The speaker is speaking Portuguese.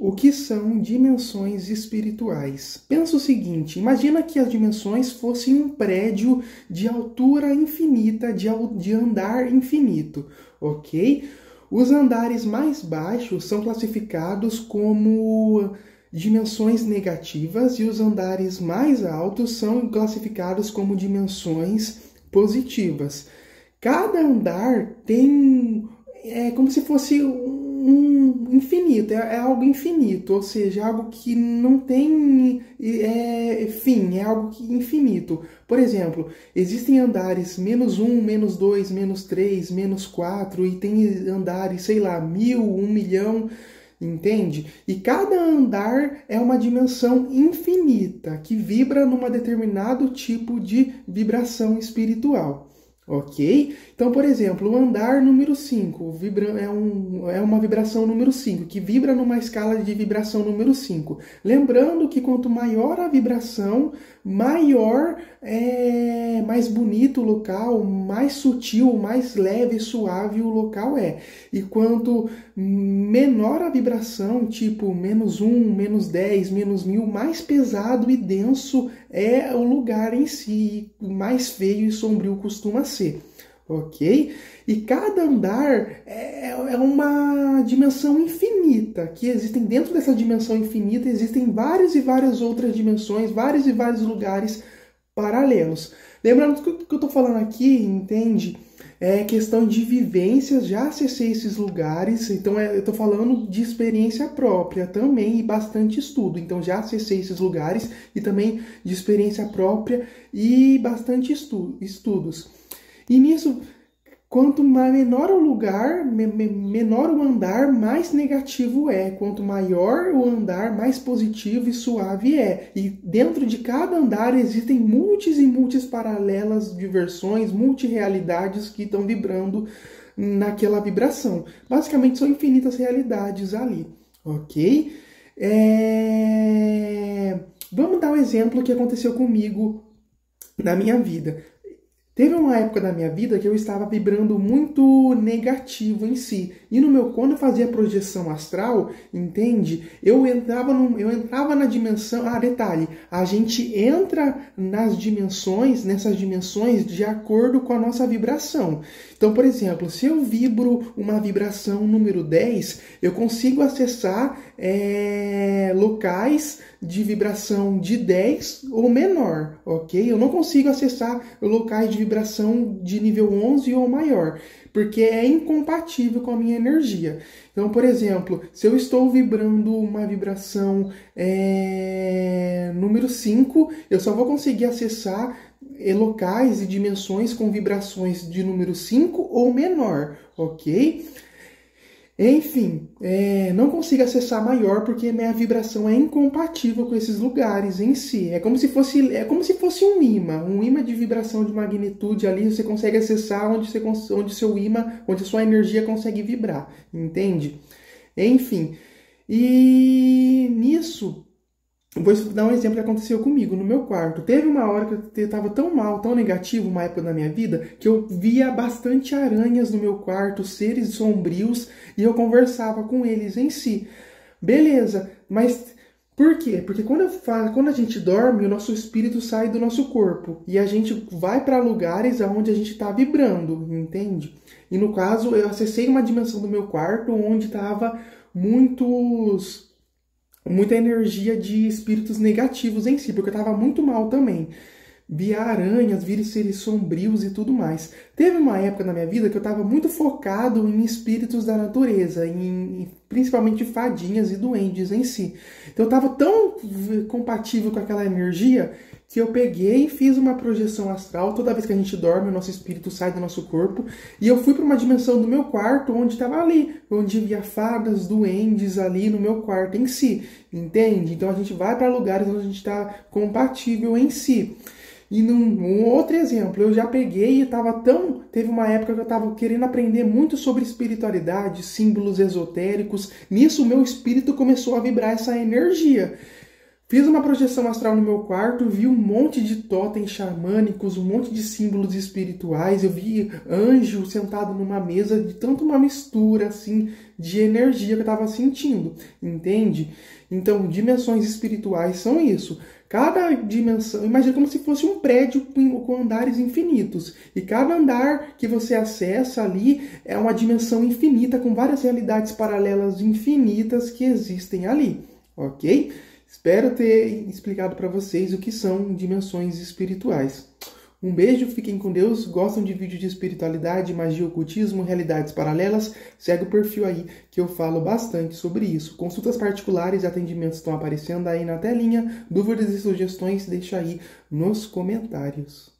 O que são dimensões espirituais? Pensa o seguinte, imagina que as dimensões fossem um prédio de altura infinita, de andar infinito, ok? Os andares mais baixos são classificados como dimensões negativas e os andares mais altos são classificados como dimensões positivas. Cada andar tem, como se fosse um infinito, é algo infinito, ou seja, algo que não tem fim, é algo infinito. Por exemplo, existem andares -1, -2, -3, -4 e tem andares, sei lá, 1000, 1 milhão, entende? E cada andar é uma dimensão infinita que vibra num determinado tipo de vibração espiritual. Ok? Então, por exemplo, o andar número 5 é uma vibração número 5, que vibra numa escala de vibração número 5. Lembrando que quanto maior a vibração, maior, mais bonito o local, mais sutil, mais leve e suave o local é. E quanto menor a vibração, tipo -1, -10, -1000, mais pesado e denso é o lugar em si, mais feio e sombrio costuma ser, ok? E cada andar é uma dimensão infinita, que existem dentro dessa dimensão infinita, existem várias e várias outras dimensões, vários e vários lugares paralelos. Lembrando que o que eu estou falando aqui, entende? É questão de vivências, já acessei esses lugares, então eu estou falando de experiência própria também e bastante estudo. Então já acessei esses lugares e também de experiência própria e bastante estudos. E nisso, quanto menor o lugar, menor o andar, mais negativo é. Quanto maior o andar, mais positivo e suave é. E dentro de cada andar existem multis e multis paralelas de versões, multirealidades que estão vibrando naquela vibração. Basicamente são infinitas realidades ali, ok? Vamos dar um exemplo que aconteceu comigo na minha vida. Teve uma época da minha vida que eu estava vibrando muito negativo em si. E quando eu fazia projeção astral, entende? Eu entrava na dimensão... Ah, detalhe, a gente entra nessas dimensões de acordo com a nossa vibração. Então, por exemplo, se eu vibro uma vibração número 10, eu consigo acessar locais de vibração de 10 ou menor, ok? Eu não consigo acessar locais de vibração de nível 11 ou maior, porque é incompatível com a minha energia. Então, por exemplo, se eu estou vibrando uma vibração número 5, eu só vou conseguir acessar locais e dimensões com vibrações de número 5 ou menor, ok? Enfim, não consigo acessar maior porque minha vibração é incompatível com esses lugares em si. É como se fosse um imã de vibração de magnitude ali, você consegue acessar onde sua energia consegue vibrar, entende? Enfim, e nisso, vou dar um exemplo que aconteceu comigo no meu quarto. Teve uma hora que eu estava tão mal, tão negativo, uma época da minha vida, que eu via bastante aranhas no meu quarto, seres sombrios, e eu conversava com eles em si. Beleza, mas por quê? Porque quando a gente dorme, o nosso espírito sai do nosso corpo e a gente vai para lugares onde a gente está vibrando, entende? E no caso, eu acessei uma dimensão do meu quarto onde estava muita energia de espíritos negativos em si, porque eu estava muito mal também. Via aranhas, via seres sombrios e tudo mais. Teve uma época na minha vida que eu estava muito focado em espíritos da natureza, principalmente fadinhas e duendes em si. Então eu estava tão compatível com aquela energia que eu peguei e fiz uma projeção astral. Toda vez que a gente dorme, o nosso espírito sai do nosso corpo. E eu fui para uma dimensão do meu quarto, onde estava ali, onde via fadas, duendes ali no meu quarto em si. Entende? Então a gente vai para lugares onde a gente está compatível em si. E num outro exemplo, eu já peguei e teve uma época que eu estava querendo aprender muito sobre espiritualidade, símbolos esotéricos. Nisso, o meu espírito começou a vibrar essa energia. Fiz uma projeção astral no meu quarto, vi um monte de totens xamânicos, um monte de símbolos espirituais, eu vi anjo sentado numa mesa, de tanto uma mistura assim de energia que eu estava sentindo, entende? Então, dimensões espirituais são isso. Cada dimensão, imagina como se fosse um prédio com andares infinitos. E cada andar que você acessa ali é uma dimensão infinita, com várias realidades paralelas infinitas que existem ali, ok? Espero ter explicado para vocês o que são dimensões espirituais. Um beijo, fiquem com Deus. Gostam de vídeos de espiritualidade, magia, ocultismo, realidades paralelas? Segue o perfil aí que eu falo bastante sobre isso. Consultas particulares e atendimentos estão aparecendo aí na telinha. Dúvidas e sugestões, deixa aí nos comentários.